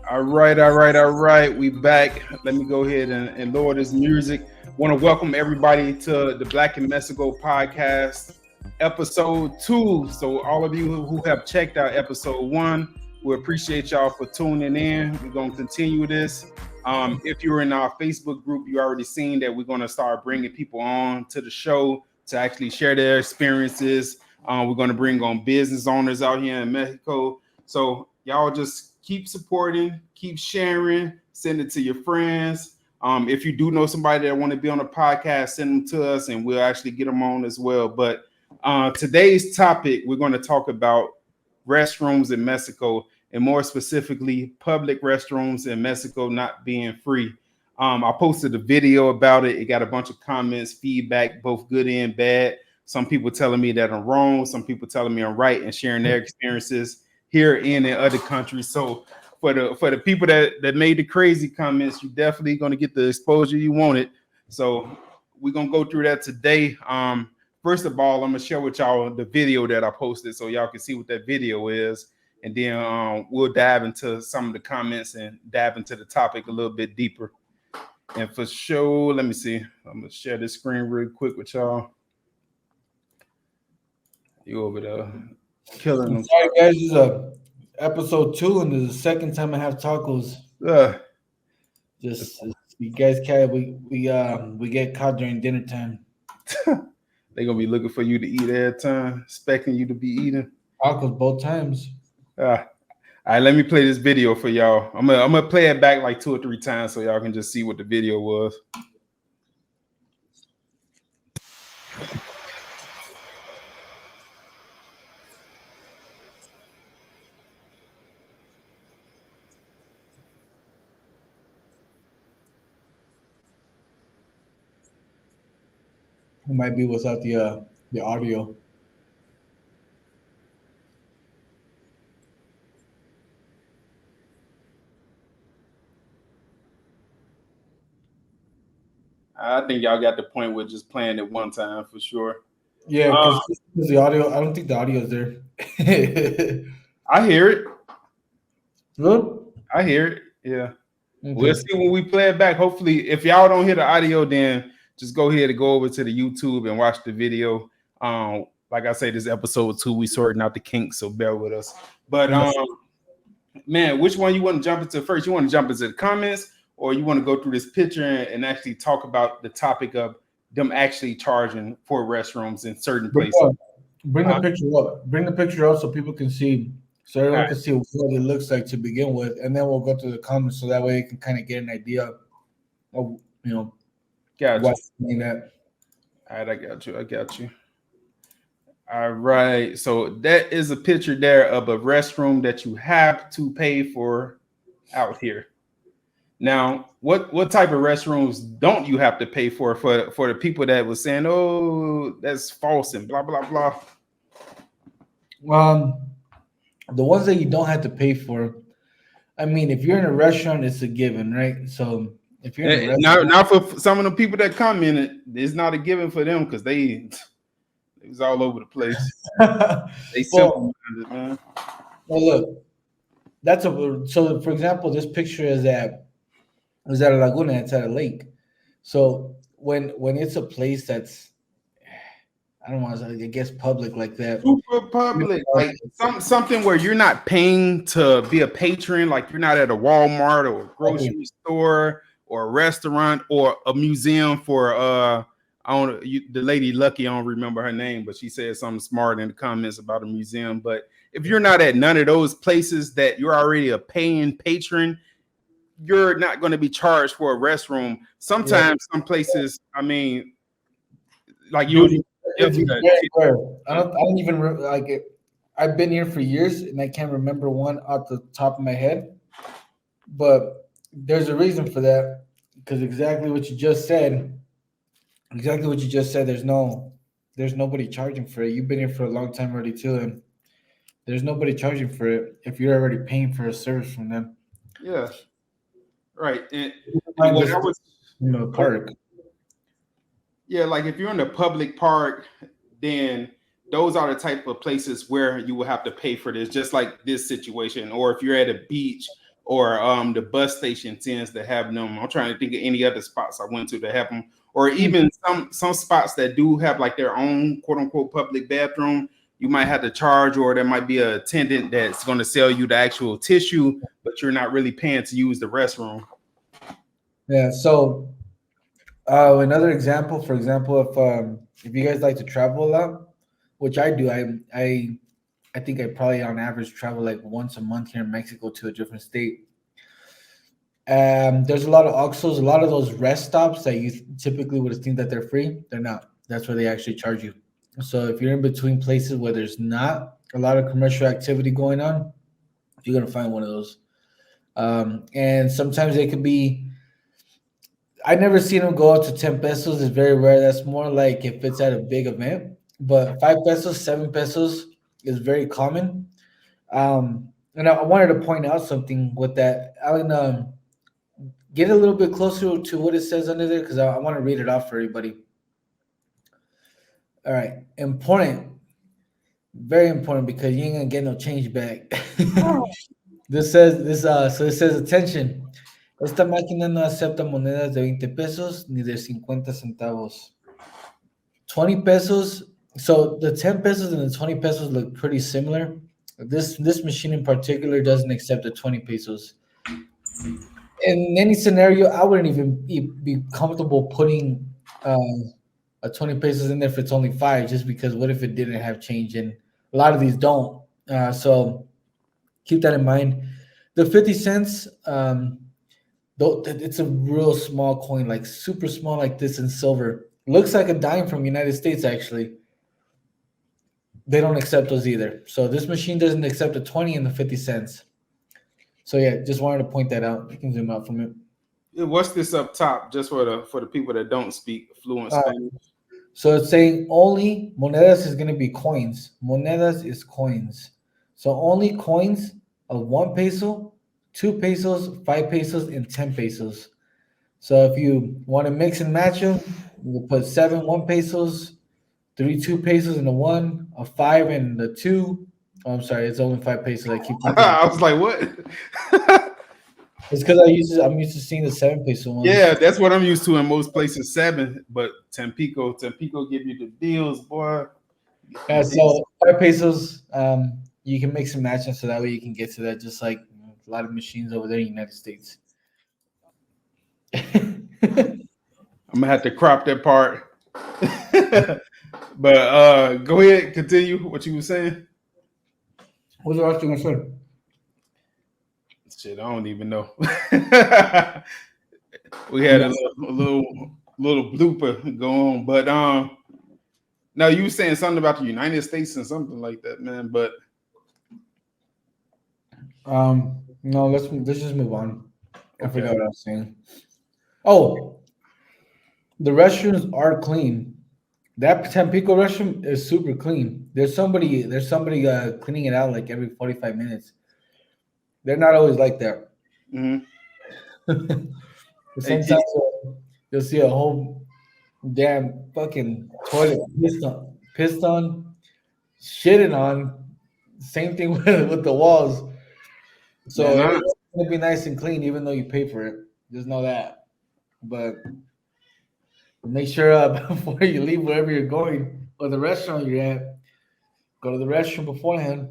All right. We back. Let me go ahead and lower this music. Want to welcome everybody to the Black and Mexico podcast, episode 2. So all of you who have checked out episode 1, we appreciate y'all for tuning in. We're gonna continue this. If you're in our Facebook group, you already seen that we're gonna start bringing people on to the show to actually share their experiences. We're gonna bring on business owners out here in Mexico. So y'all just keep supporting, keep sharing, send it to your friends. If you do know somebody that want to be on a podcast, send them to us and we'll actually get them on as well. But today's topic, we're going to talk about restrooms in Mexico, and more specifically, public restrooms in Mexico not being free. I posted a video about it. It got a bunch of comments, feedback, both good and bad. Some people telling me that I'm wrong. Some people telling me I'm right and sharing their experiences here and in other countries. So for the people that made the crazy comments, you definitely going to get the exposure you wanted. So we're going to go through that today. First of all, I'm going to share with y'all the video that I posted so y'all can see what that video is. And then we'll dive into some of the comments and dive into the topic a little bit deeper. And for sure, let me see. I'm going to share this screen real quick with y'all. You over there killing them. Sorry, guys. This is episode 2, and this is the second time I have tacos. Just you guys can't. We get caught during dinner time. They're gonna be looking for you to eat every time, expecting you to be eating Tacos both times. All right, let me play this video for y'all. I'm gonna play it back like 2 or 3 times so y'all can just see what the video was. It might be without the audio. I think y'all got the point with just playing it one time for sure. Yeah, because the audio. I don't think the audio is there. I hear it. Good. I hear it. Yeah. Okay. We'll see when we play it back. Hopefully, if y'all don't hear the audio, then just go ahead and go over to the YouTube and watch the video. Like I say, this episode 2, we sorting out the kinks, so bear with us. But man, which one you want to jump into first? You want to jump into the comments, or you want to go through this picture and actually talk about the topic of them actually charging for restrooms in certain places? Bring the picture up. Bring the picture up so people can see, so everyone can see what it looks like to begin with, and then we'll go through the comments so that way you can kind of get an idea of what's mean that. All right, I got you. All right, so that is a picture there of a restroom that you have to pay for out here. Now, what type of restrooms don't you have to pay for the people that was saying, oh, that's false and blah blah blah? The ones that you don't have to pay for. I mean, if you're in a restaurant, it's a given, right? So if you're in a restaurant, now for some of the people that commented, it's not a given for them because they was all over the place. They simple minded, man. Well, look, so. For example, this picture is at a Laguna. It's at a lake. So when it's a place that's, I don't want to say, I guess, public like that. Super public, like something where you're not paying to be a patron, like you're not at a Walmart or a grocery store or a restaurant or a museum for the lady Lucky, I don't remember her name, but she said something smart in the comments about a museum. But if you're not at none of those places that you're already a paying patron, you're not going to be charged for a restroom. Sometimes some places, I mean, like you. I don't even like it. I've been here for years and I can't remember one off the top of my head, but there's a reason for that, because exactly what you just said. There's nobody charging for it. You've been here for a long time already too, and there's nobody charging for it if you're already paying for a service from them. Yeah, right. And when I was in the park. Yeah, like if you're in a public park, then those are the type of places where you will have to pay for this, just like this situation. Or if you're at a beach or the bus station tends to have them. I'm trying to think of any other spots I went to have them, or even some spots that do have like their own quote unquote public bathroom. You might have to charge, or there might be an attendant that's going to sell you the actual tissue, but you're not really paying to use the restroom. Yeah. So another example, for example, if you guys like to travel a lot, which I do, I think I probably on average travel like once a month here in Mexico to a different state. There's a lot of OXXOs, a lot of those rest stops that you typically would think that they're free. They're not. That's where they actually charge you. So if you're in between places where there's not a lot of commercial activity going on, you're gonna find one of those. And sometimes they could be. I never seen them go up to 10 pesos. It's very rare. That's more like if it's at a big event. But 5 pesos, 7 pesos is very common. And I wanted to point out something with that. Alan, get a little bit closer to what it says under there because I want to read it off for everybody. All right, important, very important because you ain't gonna get no change back. This says this. So it says attention. Esta máquina no acepta monedas de 20 pesos ni de 50 centavos. 20 pesos. So the 10 pesos and the 20 pesos look pretty similar. This machine in particular doesn't accept the 20 pesos. In any scenario, I wouldn't even be comfortable putting a 20 pesos in there if it's only 5, just because what if it didn't have change? And a lot of these don't. So keep that in mind. The 50 cents, though, it's a real small coin, like super small, like this in silver. Looks like a dime from United States, actually. They don't accept those either. So this machine doesn't accept the 20 and the 50 cents. So yeah, just wanted to point that out. You can zoom out from it. What's this up top, just for the people that don't speak fluent Spanish? So it's saying only monedas is going to be coins. Monedas is coins. So only coins of 1 peso, 2 pesos, 5 pesos, and 10 pesos. So if you want to mix and match them, you put 7 1 pesos, 3 2 pesos, and a 1, a 5 and the 2. Oh, I'm sorry, it's only 5 pesos. I keep. I was like, what? It's because I'm used to seeing the 7 peso ones. Yeah, that's what I'm used to in most places. 7, but Tampico give you the deals, boy. Yeah, so 5 pesos. You can mix and match them so that way you can get to that. Just like a lot of machines over there in the United States. I'm gonna have to crop that part. But go ahead, continue what you were saying. What's the last thing I said? Shit, I don't even know. We had a little blooper go on, but now you were saying something about the United States and something like that, man. But no, let's just move on. I forgot what I was saying. Oh, the restrooms are clean. That Tampico restroom is super clean. There's somebody cleaning it out like every 45 minutes. They're not always like that. Mm-hmm. Sometimes you'll see a whole damn fucking toilet pissed on, shitting on. Same thing with the walls. So it's gonna be nice and clean, even though you pay for it. Just know that. But make sure before you leave wherever you're going or the restaurant you're at, go to the restroom beforehand.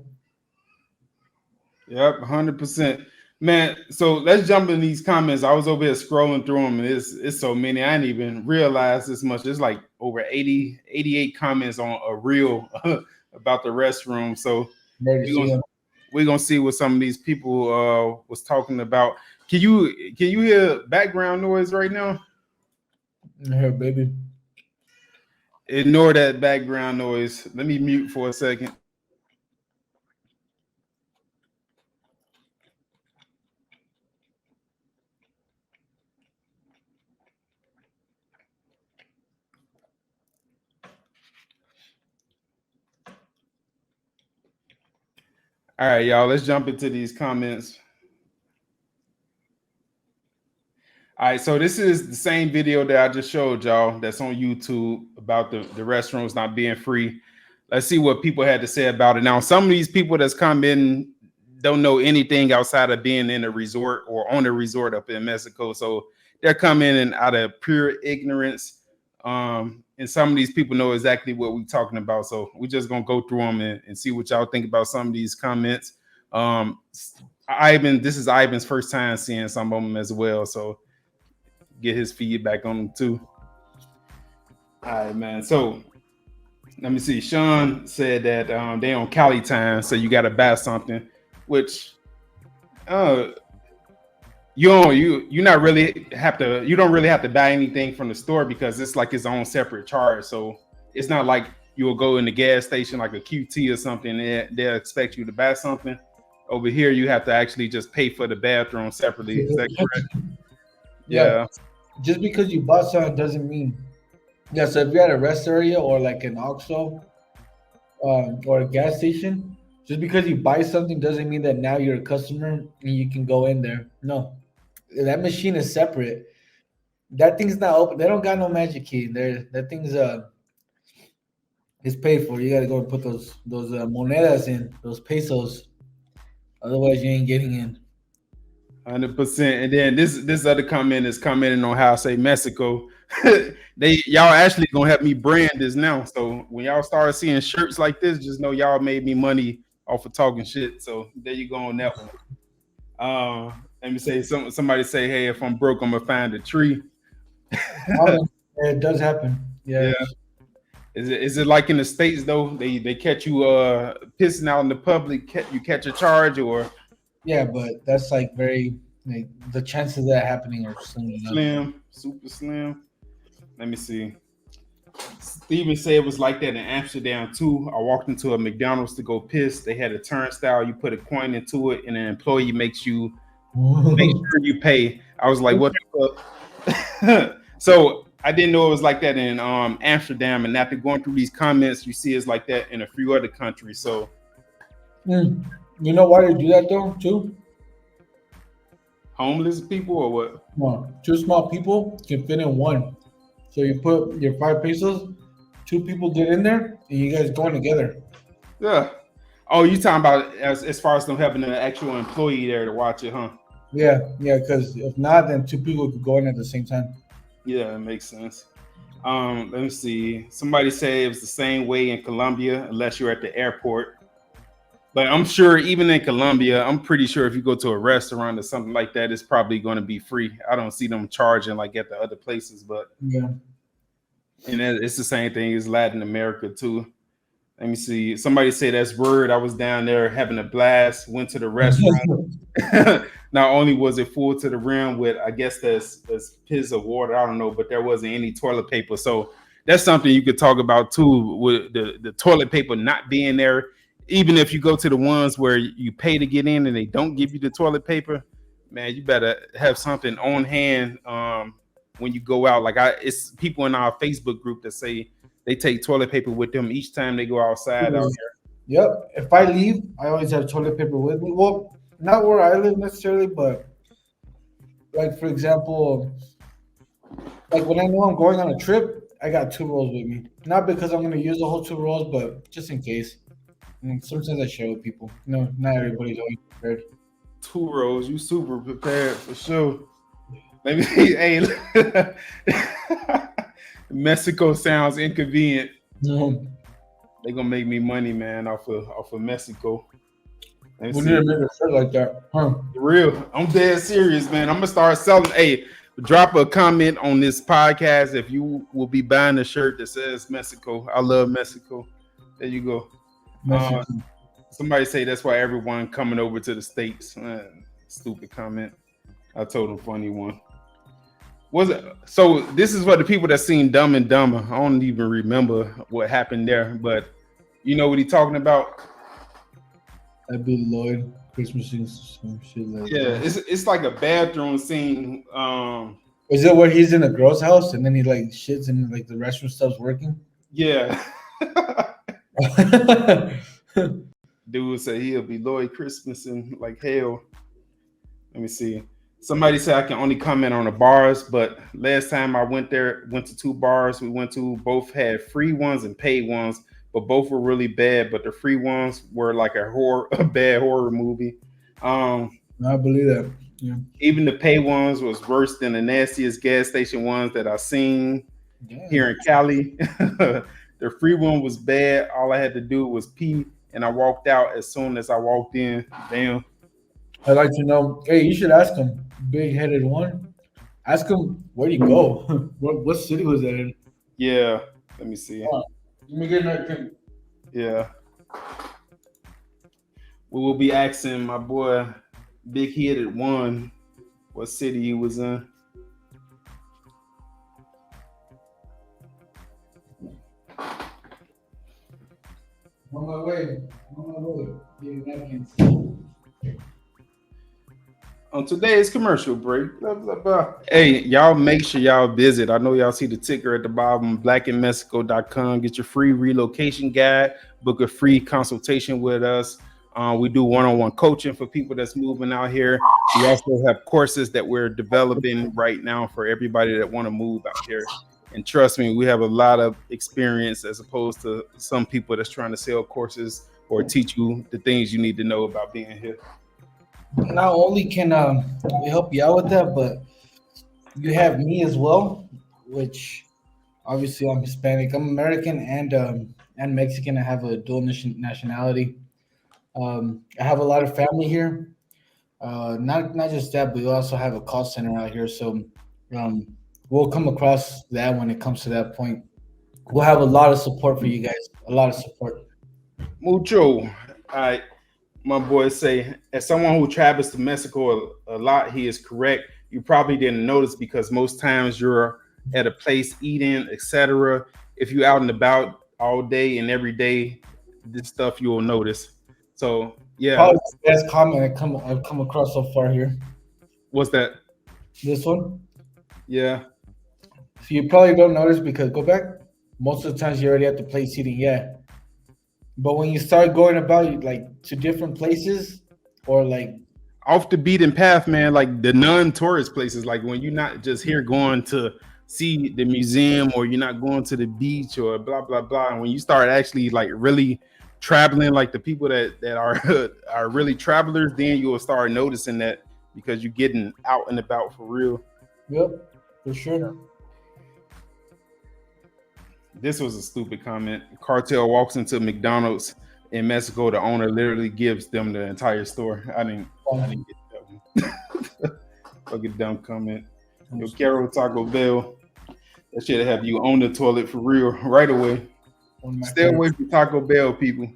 Yep, 100%. Man, so let's jump in these comments. I was over here scrolling through them, and it's so many. I didn't even realize this much. There's like over 88 comments on a reel about the restroom. So we're gonna see what some of these people was talking about. Can you hear background noise right now? Here, baby. Ignore that background noise. Let me mute for a second. All right, y'all, let's jump into these comments. All right, so this is the same video that I just showed y'all that's on YouTube about the restrooms not being free. Let's see what people had to say about it. Now, some of these people that's commenting don't know anything outside of being in a resort or on a resort up in Mexico. So they're coming in out of pure ignorance. And some of these people know exactly what we're talking about. So we're just gonna go through them and see what y'all think about some of these comments. This is Ivan's first time seeing some of them as well. So get his feedback on them too. All right, man. So let me see. Sean said that they on Cali time, so you got to buy something, which you don't really have to buy anything from the store because it's like its own separate charge. So it's not like you'll go in the gas station like a QT or something. They'll expect you to buy something. Over here, you have to actually just pay for the bathroom separately. Is that correct? Yeah. Just because you bought something doesn't mean. Yeah, so if you're at a rest area or like an OXXO or a gas station, just because you buy something doesn't mean that now you're a customer and you can go in there. No, that machine is separate. That thing's not open. They don't got no magic key. That thing's is paid for. You got to go and put those monedas in, those pesos. Otherwise, you ain't getting in. 100%. And then this other comment is commenting on how I say Mexico. Y'all actually gonna help me brand this now. So when y'all start seeing shirts like this, just know y'all made me money off of talking shit. So there you go on that one. Let me say somebody say, hey, if I'm broke, I'm gonna find a tree. It does happen. Yeah. Is it like in the States though? They catch you pissing out in the public, you catch a charge or? Yeah, but that's like very the chances of that happening are slim, super slim. Let me see. Steven said it was like that in Amsterdam too. I walked into a McDonald's to go piss. They had a turnstile. You put a coin into it, and an employee makes you make sure you pay. I was like, what the fuck? So I didn't know it was like that in Amsterdam. And after going through these comments, you see it's like that in a few other countries. So. You know why they do that though, too? Homeless people or what? No, two small people can fit in one. So you put your 5 pesos, 2 people get in there, and you guys going together. Yeah. Oh, you talking about as far as them having an actual employee there to watch it, huh? Yeah, because if not, then 2 people could go in at the same time. Yeah, it makes sense. Let me see. Somebody say it was the same way in Colombia, unless you're at the airport. But I'm sure even in Colombia, I'm pretty sure if you go to a restaurant or something like that, it's probably going to be free. I don't see them charging like at the other places, but yeah. And it's the same thing as Latin America too. Let me see. Somebody say that's word. I was down there having a blast, went to the restaurant. Not only was it full to the rim with, I guess there's piss of water, I don't know, but there wasn't any toilet paper. So that's something you could talk about too, with the toilet paper not being there. Even if you go to the ones where you pay to get in and they don't give you the toilet paper, man, you better have something on hand when you go out. Like it's people in our Facebook group that say they take toilet paper with them each time they go outside out here. Yep. If I leave, I always have toilet paper with me. Well, not where I live necessarily, but like for example, like when I know I'm going on a trip, I got 2 rolls with me. Not because I'm gonna use the whole 2 rolls, but just in case. And sometimes I share with people. No, not everybody's always prepared. 2 rolls, you super prepared for sure. Maybe hey, Mexico sounds inconvenient. No. They gonna make me money, man, off of Mexico. We need to make a shirt like that, huh? For real, I'm dead serious, man. I'm gonna start selling. Hey, drop a comment on this podcast if you will be buying a shirt that says Mexico. I love Mexico. There you go. Somebody say that's why everyone coming over to the States. Stupid comment. I told a funny one. Was it? So this is for the people that seen Dumb and Dumber. I don't even remember what happened there, but you know what he's talking about. That'd be Lloyd Christmas scene, some shit like that. Yeah, it's like a bathroom scene. Is it where he's in a girl's house and then he like shits and like the restroom stops working? Yeah. Dude said he'll be Lloyd Christmas and like hell. Let me see. Somebody said I can only comment on the bars, but last time I went to 2 bars we went to, both had free ones and paid ones, but both were really bad. But the free ones were like a bad horror movie. I believe that. Yeah. Even the pay ones was worse than the nastiest gas station ones that I've seen here Yeah. in Cali. The free one was bad. All I had to do was pee, and I walked out as soon as I walked in. Damn. I'd like to know. Hey, you should ask him. Big headed one. Ask him where'd he go? What city was that in? Yeah. Let me see. Let me get another. Yeah. We will be asking my boy Big Headed One what city he was in. On my way. On my way. Getting napkins. On today's commercial break, blah, blah, blah. Hey, y'all make sure y'all visit. I know y'all see the ticker at the bottom, blackandmexico.com. Get your free relocation guide, book a free consultation with us. We do one-on-one coaching for people that's moving out here. We also have courses that we're developing right now for everybody that want to move out here. And trust me, we have a lot of experience as opposed to some people that's trying to sell courses or teach you the things you need to know about being here. Not only can we help you out with that, but you have me as well, which obviously I'm Hispanic. I'm American and Mexican. I have a dual nationality. I have a lot of family here. Not just that, but we also have a call center out here. So um, we'll come across that when it comes to that point. We'll have a lot of support for you guys. A lot of support. Mucho. I my boy say, as someone who travels to Mexico a lot, he is correct. You probably didn't notice because most times you're at a place eating, etc. If you're out and about all day and every day, this stuff you will notice. So yeah, Probably the best comment I've come across so far here. what's that? This one. Yeah, So you probably don't notice because go back. Most of the times you're already at the place eating, yeah. But when you start going about like to different places or like off the beaten path, man. Like the non-tourist places, like when you're not just here going to see the museum or you're not going to the beach or blah blah blah. And when you start actually like really traveling, like the people that are are really travelers, then you'll start noticing that because you're getting out and about for real. yep, for sure. This was a stupid comment. Cartel walks into McDonald's in Mexico. The owner literally gives them the entire store. I didn't get that one. Fucking dumb comment. Yo, Carol Taco Bell. That should have you on the toilet for real right away. One of my Stay away favorites. from Taco Bell, people.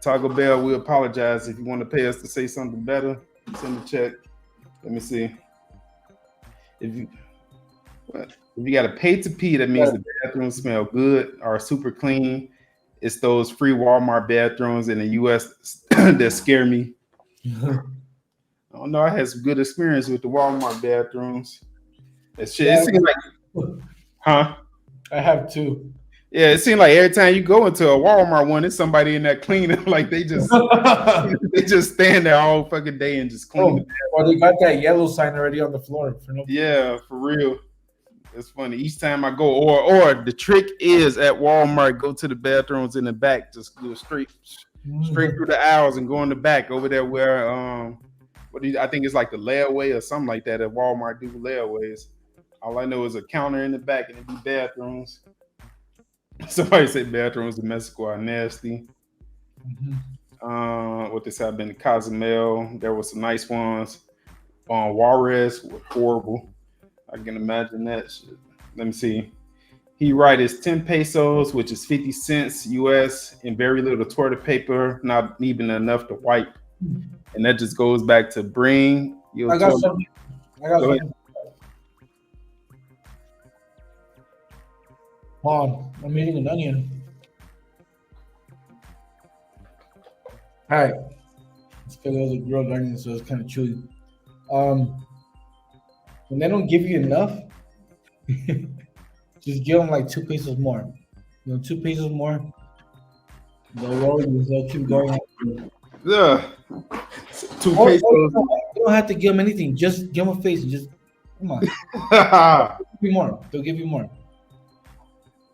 Taco Bell, we apologize. If you want to pay us to say something better, send a check. Let me see. If you got to pay to pee, that means the bathrooms smell good or super clean. It's those free Walmart bathrooms in the US that scare me. I don't know. I had some good experience with the Walmart bathrooms. That shit. Yeah. It seems like, huh? I have two. Yeah, it seems like every time you go into a Walmart one, it's somebody in there cleaning. Like they just stand there all fucking day and just clean. Or they got that yellow sign already on the floor for no. Yeah, for real. It's funny. Each time I go, or the trick is at Walmart, go to the bathrooms in the back, just go straight through the aisles and go in the back over there where I think it's like the layaway or something like that at Walmart do layaways. All I know is a counter in the back and it be bathrooms. Somebody said bathrooms in Mexico are nasty. What this have been Cozumel. There was some nice ones. Juarez were horrible. I can imagine that shit. Let me see. He write is 10 pesos, which is 50 cents US, and very little toilet paper, not even enough to wipe. And that just goes back to bring your I got toilet. something. I got Go something. Hold on. I'm eating an onion. All right. It's because it was a grilled onion, so it's kind of chewy. When they don't give you enough, just give them like 2 pesos more. 2 pesos more. They'll roll you. They'll keep going. Yeah. 2 Or pesos. you don't have to give them anything. Just give them a face and just come on. Give you more. They'll give you more.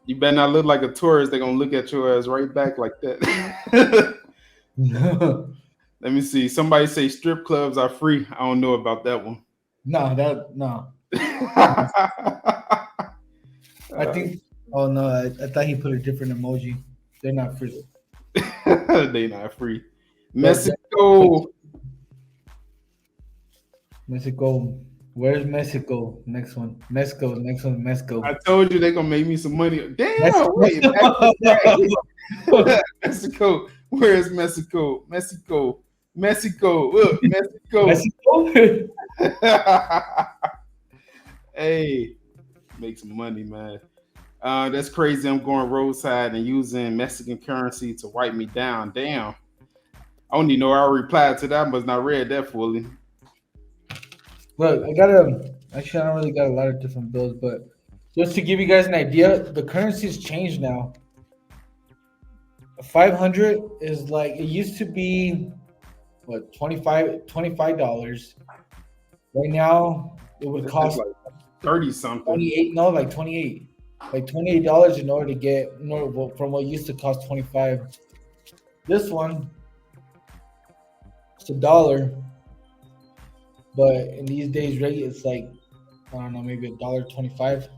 You better not look like a tourist. They're gonna look at your ass right back like that. Let Let me see. Somebody say strip clubs are free. I don't know about that one. No. I think. Oh no, I thought he put a different emoji. They're not free. They not free. But Mexico. Mexico. Where's Mexico? Next one. Mexico. Next one. Mexico. I told you they gonna make me some money. Damn, Mexico. wait, Mexico. Where's Mexico? Mexico. Look, Mexico. Mexico. Hey, make some money, man. That's crazy. I'm going roadside and using Mexican currency to wipe me down. Damn. I don't even know I replied to that, but not read that fully. Look, actually, I don't really got a lot of different bills, but just to give you guys an idea, the currency's changed now. 500 is like, it used to be, what, $25. Right now, it would That's cost like 30 something. 28, no, like 28. Like $28 in order to get, from what used to cost 25. This one, it's $1. But in these days, rate it's like, I don't know, maybe $1.25.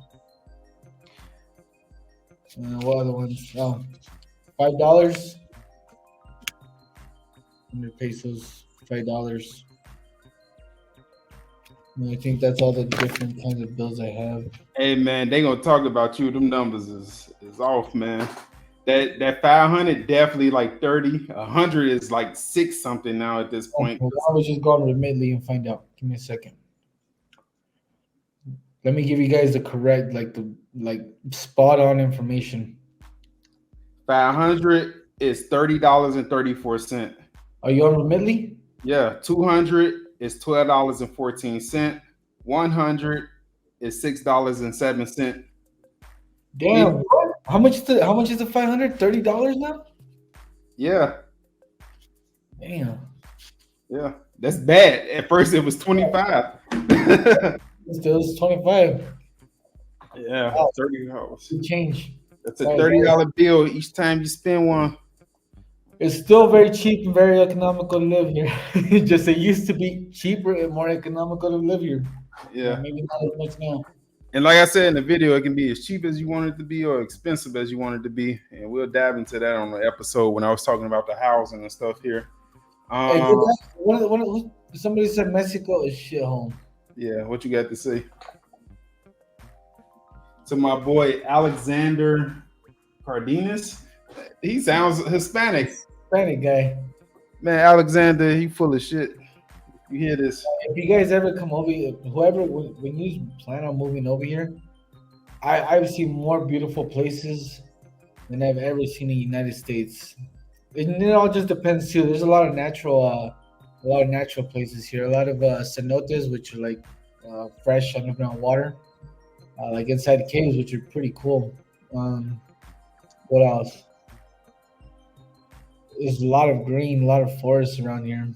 What other ones? Oh, $5. 100 pesos, $5. I think that's all the different kinds of bills I have. Hey man, they gonna talk about you. Them numbers is off, man. That 500 definitely like 30. 100 is like 6 something now at this point. I was just going to Remitly and find out. Give me a second. Let me give you guys the correct, like spot on information. 500 is $30.34. Are you on Remitly? Yeah, 200 is $12.14. 100 is $6.07. Damn, what? How much is the 500? $30 now? Yeah. Damn. Yeah. That's bad. At first it was 25. Still it's 25. Yeah, Wow. $30. Change. That's a $30 bill each time you spend one. It's still very cheap and very economical to live here. Just it used to be cheaper and more economical to live here. Yeah. Maybe not as much now. And like I said in the video, it can be as cheap as you want it to be or expensive as you want it to be. And we'll dive into that on the episode when I was talking about the housing and stuff here. Somebody said Mexico is shit home. Yeah, what you got to say? To my boy Alexander Cardenas. He sounds Hispanic. Hispanic guy. Man, Alexander, he full of shit. You hear this? If you guys ever come over, when you plan on moving over here, I've seen more beautiful places than I've ever seen in the United States. And it all just depends too. There's a lot of natural places here. A lot of cenotes, which are like fresh underground water, like inside caves, which are pretty cool. What else? There's a lot of green, a lot of forests around here.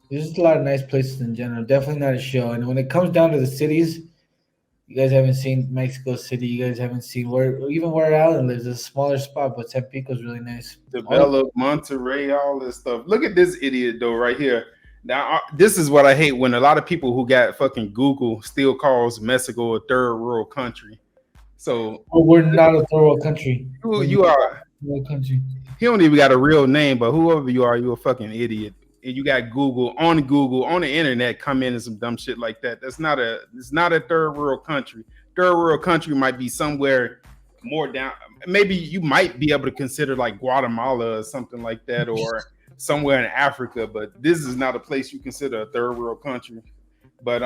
There's just a lot of nice places in general. Definitely not a show. And when it comes down to the cities, you guys haven't seen Mexico City. You guys haven't seen where Alan lives. It's a smaller spot, but Tampico's really nice. Develop Monterrey, all this stuff. Look at this idiot though, right here. Now, this is what I hate when a lot of people who got fucking Google still calls Mexico a third world country. So we're not a third world country. You are. World country. He don't even got a real name, but whoever you are, you a fucking idiot. And you got Google on the internet come in and some dumb shit like that. It's not a third world country. Third world country might be somewhere more down. Maybe you might be able to consider like Guatemala or something like that, or somewhere in Africa, but this is not a place you consider a third world country. But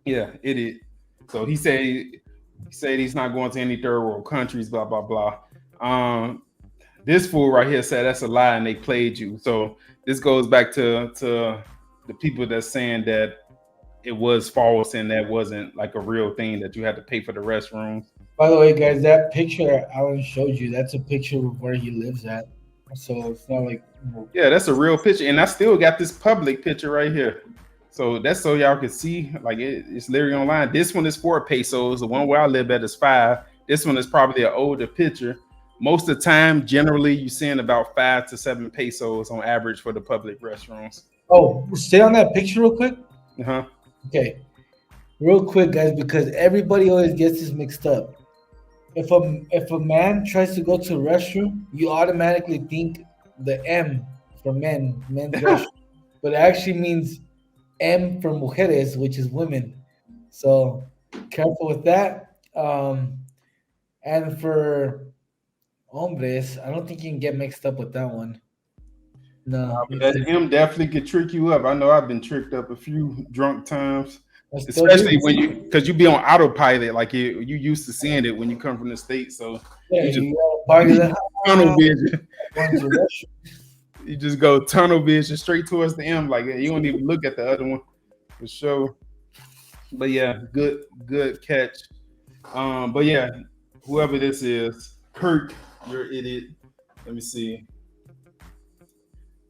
yeah, idiot. So he said he's not going to any third world countries, blah blah blah. This fool right here said that's a lie and they played you. So this goes back to the people that's saying that it was false and that wasn't like a real thing, that you had to pay for the restrooms. By the way, guys, that picture Alan showed you, that's a picture of where he lives at. So it's not like, yeah, that's a real picture. And I still got this public picture right here. So that's so y'all can see, like it's literally online. This one is 4 pesos. The one where I live at is 5. This one is probably an older picture. Most of the time, generally, you're seeing about 5 to 7 pesos on average for the public restrooms. Oh, stay on that picture real quick. Uh-huh. Okay, real quick, guys, because everybody always gets this mixed up. If a man tries to go to a restroom, you automatically think the M for men's restroom, but it actually means M for mujeres, which is women. So careful with that. And for hombres, I don't think you can get mixed up with that one. No, But that M definitely could trick you up. I know I've been tricked up a few drunk times, I still especially do. when because you be on autopilot, like you used to seeing it when you come from the States. So Yeah, you just you party the tunnel vision. going to the restroom. You just go tunnel vision straight towards the M. Like you don't even look at the other one for sure. But yeah, good catch. But yeah, whoever this is, Kirk, you're an idiot. Let me see.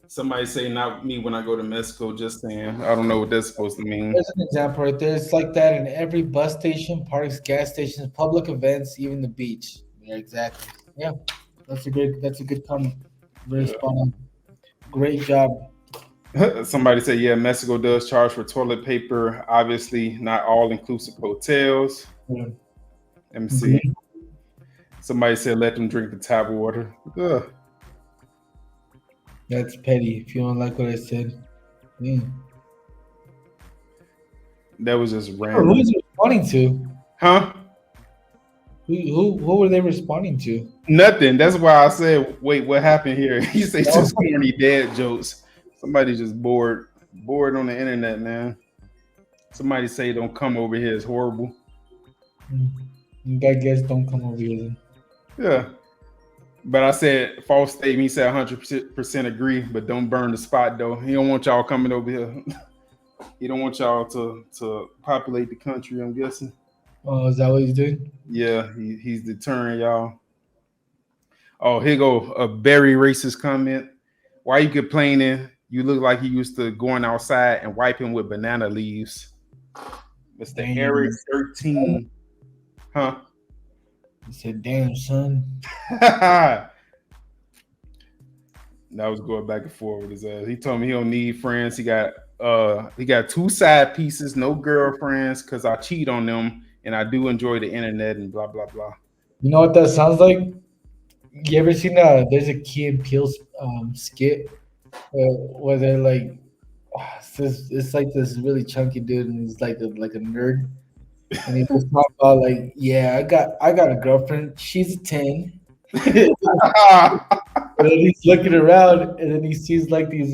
Somebody say not me when I go to Mexico. Just saying. I don't know what that's supposed to mean. There's an example right there. It's like that in every bus station, parks, gas stations, public events, even the beach. Yeah, exactly. Yeah, that's a good comment. Very spot on. Great job. Somebody say, yeah, Mexico does charge for toilet paper. Obviously, not all inclusive hotels. Yeah. Let me see. Somebody said, let them drink the tap water. Ugh. That's petty. If you don't like what I said, yeah. That was just Who random. was it responding to? Huh? Who were they responding to? Nothing. That's why I said, wait, what happened here? You say just corny dad jokes. Somebody just bored on the internet, man. Somebody say don't come over here. It's horrible. I guess don't come over here then. Yeah. But I said false statement. He said 100% agree, but don't burn the spot though. He don't want y'all coming over here. He don't want y'all to populate the country, I'm guessing. Oh, is that what he's doing? Yeah, he's deterring y'all. Oh, here go a very racist comment. Why you complaining? You look like you used to going outside and wiping with banana leaves. Mr. Damn. Eric 13. Huh? He said, "Damn, son." That was going back and forth with his ass. He told me he don't need friends. He got 2 side pieces, no girlfriends, because I cheat on them and I do enjoy the internet and blah blah blah. You know what that sounds like? You ever seen there's a Key and Peele skit where they're like, it's like this really chunky dude and he's like a nerd. And he just talk about like, yeah, I got a girlfriend. She's a 10. And then he's looking around and then he sees like these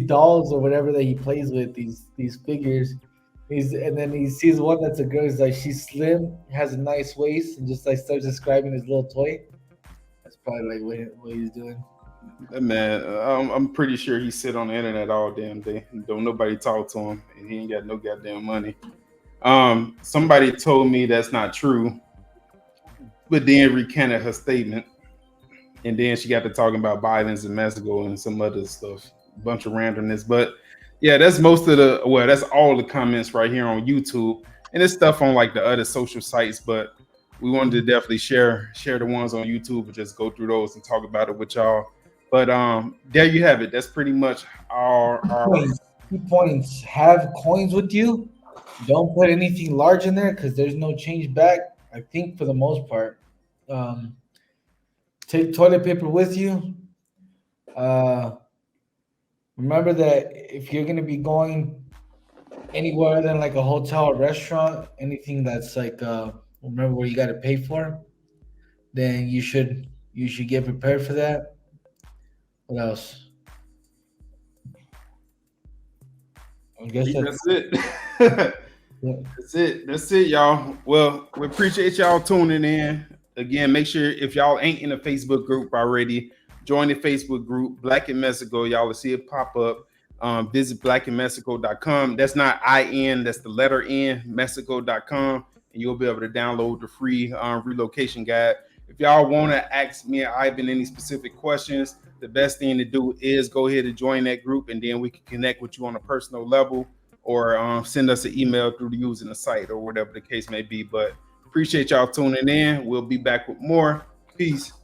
dolls or whatever that he plays with, these figures. And then he sees one that's a girl. He's like, she's slim, has a nice waist, and just like starts describing his little toy. That's probably like what he's doing. Man, I'm pretty sure he sit on the internet all damn day. Don't nobody talk to him, and he ain't got no goddamn money. Somebody told me that's not true, but then recanted her statement, and then she got to talking about violence in Mexico and some other stuff, a bunch of randomness. But yeah, that's that's all the comments right here on YouTube, and it's stuff on like the other social sites. But we wanted to definitely share the ones on YouTube and just go through those and talk about it with y'all. But there you have it. That's pretty much our 2 points. Have coins with you. Don't put anything large in there because there's no change back. I think for the most part. Take toilet paper with you. Remember that if you're gonna be going anywhere than like a hotel or restaurant, anything that's like remember where you got to pay for, then you should get prepared for that. What else? I guess that's it. That's it, y'all. Well, we appreciate y'all tuning in. Again, make sure if y'all ain't in the Facebook group already, join the Facebook group, Black in Mexico. Y'all will see it pop up. Visit blackinmexico.com. That's not IN, that's the letter N, Mexico.com. And you'll be able to download the free relocation guide. If y'all want to ask me or Ivan any specific questions, the best thing to do is go ahead and join that group, and then we can connect with you on a personal level, or send us an email through using the site or whatever the case may be. But appreciate y'all tuning in. We'll be back with more. Peace.